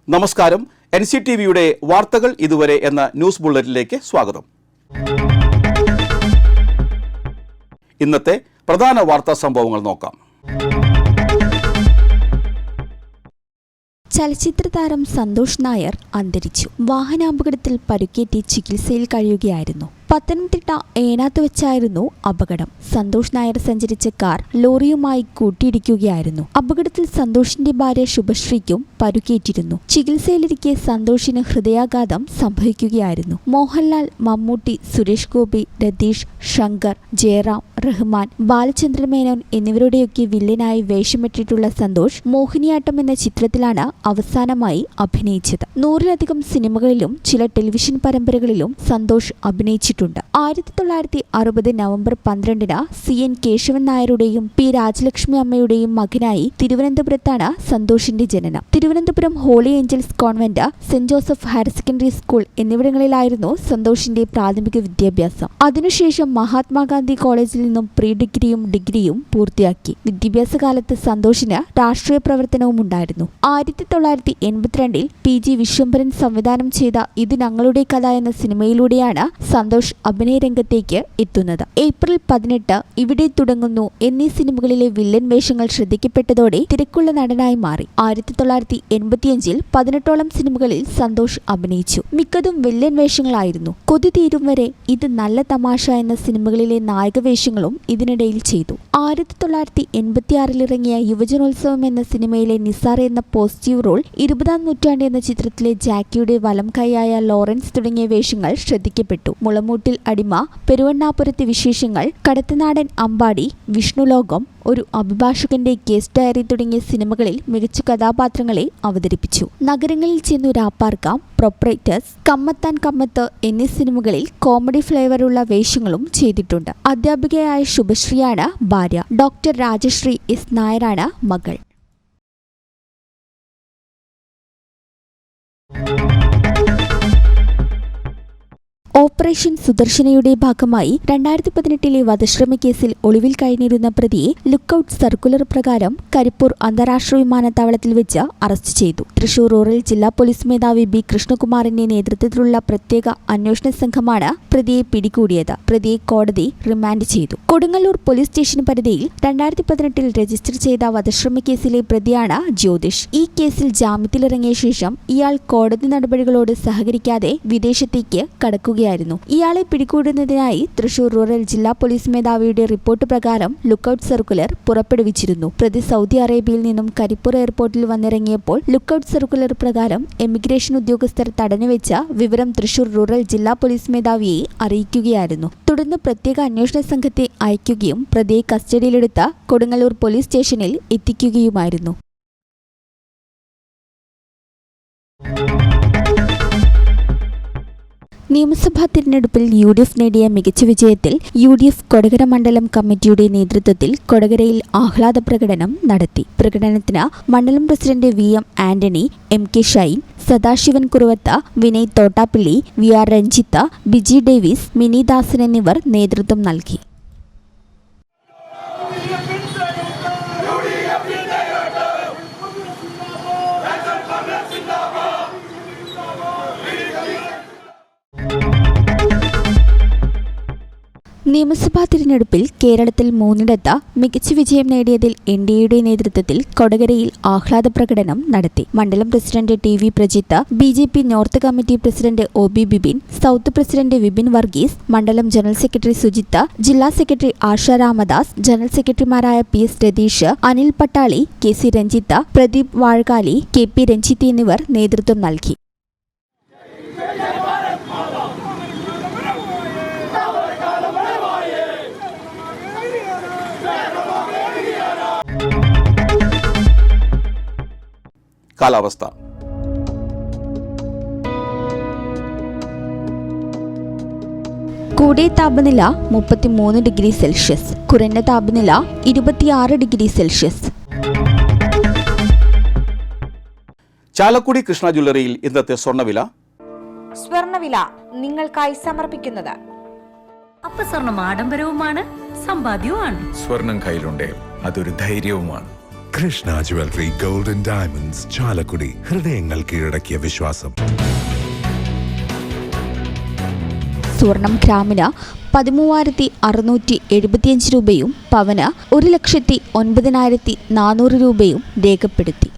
നമസ്കാരം. NCTVയുടെ വാർത്തകൾ ഇതുവരെ എന്ന ന്യൂസ് ബുള്ളറ്റിലേക്ക് സ്വാഗതം. ഇന്നത്തെ പ്രധാന വാർത്താ സംഭവങ്ങൾ നോക്കാം. ചലച്ചിത്ര താരം സന്തോഷ് നായർ അന്തരിച്ചു. വാഹനാപകടത്തിൽ പരുക്കേറ്റി ചികിത്സയിൽ കഴിയുകയായിരുന്നു. പത്തനംതിട്ട ഏനാത്ത് വെച്ചായിരുന്നു അപകടം. സന്തോഷ് നായർ സഞ്ചരിച്ച കാർ ലോറിയുമായി കൂട്ടിയിടിക്കുകയായിരുന്നു. അപകടത്തിൽ സന്തോഷിന്റെ ഭാര്യ ശുഭശ്രീക്കും പരുക്കേറ്റിരുന്നു. ചികിത്സയിലിരിക്കെ സന്തോഷിന് ഹൃദയാഘാതം സംഭവിക്കുകയായിരുന്നു. മോഹൻലാൽ, മമ്മൂട്ടി, സുരേഷ് ഗോപി, രതീഷ്, ശങ്കർ, ജയറാം, റഹ്മാൻ, ബാലചന്ദ്രൻ മേനോൻ എന്നിവരുടെയൊക്കെ വില്ലനായി വേഷമിട്ടിട്ടുള്ള സന്തോഷ് മോഹിനിയാട്ടം എന്ന ചിത്രത്തിലാണ് അവസാനമായി അഭിനയിച്ചത്. 100-ലധികം സിനിമകളിലും ചില ടെലിവിഷൻ പരമ്പരകളിലും സന്തോഷ് അഭിനയിച്ചിട്ടുണ്ട്. 1960 നവംബർ 12-ന് CN കേശവൻ നായരുടെയും P രാജലക്ഷ്മി അമ്മയുടെയും മകനായി തിരുവനന്തപുരത്താണ് സന്തോഷിന്റെ ജനനം. Thiruvananthapuram holy angels convent, saint Joseph higher secondary school എന്നിവിടങ്ങളിലായിരുന്നു സന്തോഷിന്റെ പ്രാഥമിക വിദ്യാഭ്യാസം. അതിനുശേഷം മഹാത്മാഗാന്ധി കോളേജിൽ നിന്നും പ്രീ ഡിഗ്രിയും ഡിഗ്രിയും പൂർത്തിയാക്കി. വിദ്യാഭ്യാസ കാലത്ത് സന്തോഷിന് രാഷ്ട്രീയ പ്രവർത്തനവും ഉണ്ടായിരുന്നു. 1982-ൽ PG വിശ്വംഭരൻ സംവിധാനം ചെയ്ത ഇത് ഞങ്ങളുടെ കഥ എന്ന സിനിമയിലൂടെയാണ് സന്തോഷ് അഭിനയ രംഗത്തേക്ക് എത്തുന്നത്. ഏപ്രിൽ 18 ഇവിടെ തുടങ്ങുന്നു എന്നീ സിനിമകളിലെ വില്ലൻ വേഷങ്ങൾ ശ്രദ്ധിക്കപ്പെട്ടതോടെ തിരക്കുള്ള നടനായി മാറി. 1985-ൽ 18ഓളം സിനിമകളിൽ സന്തോഷ് അഭിനയിച്ചു. മിക്കതും വില്ലൻ വേഷങ്ങളായിരുന്നു. കൊതി തീരും വരെ, ഇത് നല്ല തമാശ എന്ന സിനിമകളിലെ നായക വേഷങ്ങളും ഇതിനിടയിൽ ചെയ്തു. 1986-ൽ ഇറങ്ങിയ യുവജനോത്സവം എന്ന സിനിമയിലെ നിസാർ എന്ന പോസിറ്റീവ് റോൾ, 20-ാം നൂറ്റാണ്ട് എന്ന ചിത്രത്തിലെ ജാക്കിയുടെ വലം കൈയായ ലോറൻസ് തുടങ്ങിയ വേഷങ്ങൾ ശ്രദ്ധിക്കപ്പെട്ടു. മുളമൂട്ടിൽ അടിമ, പെരുവണ്ണാപുരത്തെ വിശേഷങ്ങൾ, കടത്തനാടൻ അമ്പാടി, വിഷ്ണുലോകം, ഒരു അഭിഭാഷകന്റെ കേസ് ഡയറി തുടങ്ങിയ സിനിമകളിൽ മികച്ച കഥാപാത്രങ്ങളെ അവതരിപ്പിച്ചു. നഗരങ്ങളിൽ ചെന്നു രാപ്പാർക്കാം, പ്രൊപ്പറേറ്റേഴ്സ്, കമ്മത്താൻ കമ്മത്ത് എന്നീ സിനിമകളിൽ കോമഡി ഫ്ലേവറുള്ള വേഷങ്ങളും ചെയ്തിട്ടുണ്ട്. അധ്യാപികയായ ശുഭശ്രീയാണ് ഭാര്യ. Doctor Rajashree S. നായരാണ് മകൾ. ഓപ്പറേഷൻ സുദർശനയുടെ ഭാഗമായി 2018-ലെ വധശ്രമ കേസിൽ ഒളിവിൽ കഴിഞ്ഞിരുന്ന പ്രതിയെ ലുക്കൌട്ട് സർക്കുലർ പ്രകാരം കരിപ്പൂർ അന്താരാഷ്ട്ര വിമാനത്താവളത്തിൽ വെച്ച് അറസ്റ്റ് ചെയ്തു. തൃശൂർ റൂറൽ ജില്ലാ പോലീസ് മേധാവി B. കൃഷ്ണകുമാറിന്റെ നേതൃത്വത്തിലുള്ള പ്രത്യേക അന്വേഷണ സംഘമാണ് പ്രതിയെ പിടികൂടിയത്. പ്രതിയെ കോടതി റിമാൻഡ് ചെയ്തു. കൊടുങ്ങല്ലൂർ പോലീസ് സ്റ്റേഷൻ പരിധിയിൽ 2018-ൽ രജിസ്റ്റർ ചെയ്ത വധശ്രമ കേസിലെ പ്രതിയാണ് ജ്യോതിഷ്. ഈ കേസിൽ ജാമ്യത്തിലിറങ്ങിയ ശേഷം ഇയാൾ കോടതി നടപടികളോട് സഹകരിക്കാതെ വിദേശത്തേക്ക് കടക്കുകയായിരുന്നു. ഇയാളെ പിടികൂടുന്നതിനായി തൃശൂർ റൂറൽ ജില്ലാ പോലീസ് മേധാവിയുടെ റിപ്പോർട്ട് പ്രകാരം ലുക്കൌട്ട് സർക്കുലർ പുറപ്പെടുവിച്ചിരുന്നു. പ്രതി സൗദി അറേബ്യയിൽ നിന്നും കരിപ്പൂർ എയർപോർട്ടിൽ വന്നിറങ്ങിയപ്പോൾ ലുക്കൌട്ട് സർക്കുലർ പ്രകാരം എമിഗ്രേഷൻ ഉദ്യോഗസ്ഥർ തടഞ്ഞുവെച്ച വിവരം തൃശൂർ റൂറൽ ജില്ലാ പോലീസ് മേധാവിയെ അറിയിക്കുകയായിരുന്നു. തുടർന്ന് പ്രത്യേക അന്വേഷണ സംഘത്തെ അയക്കുകയും പ്രതിയെ കസ്റ്റഡിയിലെടുത്ത കൊടുങ്ങല്ലൂർ പോലീസ് സ്റ്റേഷനിൽ എത്തിക്കുകയുമായിരുന്നു. നിയമസഭാ തിരഞ്ഞെടുപ്പിൽ UDF നേടിയ മികച്ച വിജയത്തിൽ UDF കൊടകര മണ്ഡലം കമ്മിറ്റിയുടെ നേതൃത്വത്തിൽ കൊടകരയിൽ ആഹ്ലാദ പ്രകടനം നടത്തി. പ്രകടനത്തിന് മണ്ഡലം president VM Antony, MK Shine, Sadasivan Kuruvatha, Vinay Thottappilly, VR Ranjitha, Biji Davis, Mini Dasan എന്നിവർ നേതൃത്വം നൽകി. നിയമസഭാ തിരഞ്ഞെടുപ്പിൽ കേരളത്തിൽ 3ഇടത്ത് മികച്ച വിജയം നേടിയതിൽ NDAയുടെ നേതൃത്വത്തിൽ കൊടകരയിൽ ആഹ്ലാദ പ്രകടനം നടത്തി. മണ്ഡലം president TV Prajith, BJP north committee president OB Bibin, south president Vipin Varghese, മണ്ഡലം ജനറൽ സെക്രട്ടറി സുജിത്ത്, ജില്ലാ സെക്രട്ടറി ആശ രാമദാസ്, ജനറൽ സെക്രട്ടറിമാരായ PS Ratheesh, Anil Pattali, KC Ranjith, Pradeep Vazhakali, KP Ranjith എന്നിവർ നേതൃത്വം നൽകി. കാലാവസ്ഥ. കൂടിയ താപനില 33 ഡിഗ്രി സെൽഷ്യസ്, കുറഞ്ഞ താപനില 26 ഡിഗ്രി സെൽഷ്യസ്. ചാലക്കുടി കൃഷ്ണ ജ്വല്ലറിയിൽ ഇന്നത്തെ സ്വർണ്ണവില നിങ്ങൾക്കായി സമർപ്പിക്കുന്നത് അപ്പസ്വർണം ആഡംബരവുമാണ്, സമ്പാദ്യവുമാണ്. സ്വർണം കയ്യിലുണ്ടേ അതൊരു ധൈര്യവുമാണ്. Krishna jewellery gold and diamonds Chalakudy. ഹൃദയങ്ങൾ കീഴടക്കിയ വിശ്വാസം. സ്വർണം ഗ്രാമിന് 13,675 രൂപയും പവന് 1,09,400 രൂപയും രേഖപ്പെടുത്തി.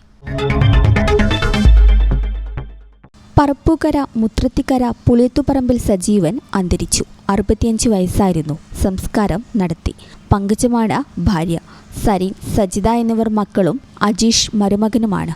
പറപ്പൂക്കര മുത്രത്തിക്കര പുളിയത്തുപറമ്പിൽ സജീവൻ അന്തരിച്ചു. 65 വയസ്സായിരുന്നു. സംസ്കാരം നടത്തി. പങ്കജമാണ് ഭാര്യ. സരീൻ, സജിത എന്നിവർ മക്കളും അജീഷ് മരുമകനുമാണ്.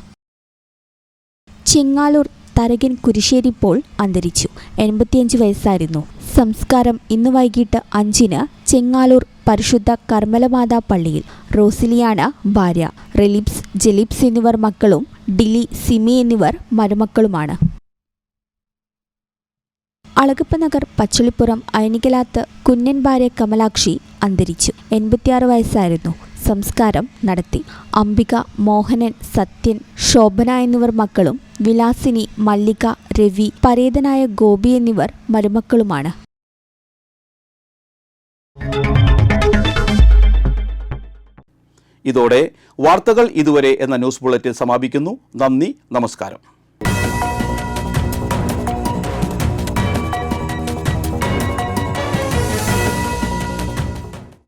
ചെങ്ങാലൂർ തരകൻ കുരിശ്ശേരി പോൾ അന്തരിച്ചു. 85 വയസ്സായിരുന്നു. സംസ്കാരം ഇന്ന് വൈകിട്ട് 5-ന് ചെങ്ങാലൂർ പരിശുദ്ധ കർമ്മലമാതാ പള്ളിയിൽ. റോസിലിയാണ് ഭാര്യ. റിലിപ്സ്, ജെലിപ്സ് എന്നിവർ മക്കളും ഡിലി, സിമി എന്നിവർ മരുമക്കളുമാണ്. അളഗപ്പ നഗർ പച്ചളിപ്പുറം അയനിക്കലാത്ത് കുഞ്ഞൻ ഭാര്യ കമലാക്ഷി അന്തരിച്ചു. 86 വയസ്സായിരുന്നു. സംസ്കാരം നടത്തി. അംബിക, മോഹനൻ, സത്യൻ, ശോഭന എന്നിവർ മക്കളും വിലാസിനി, മല്ലിക, രവി, പരേതനായ ഗോപി എന്നിവർ മരുമക്കളുമാണ്. ഇതോടെ വാർത്തകൾ ഇതുവരെ എന്ന ന്യൂസ് ബുള്ളറ്റിൻ സമാപിക്കുന്നു. നന്ദി, നമസ്കാരം.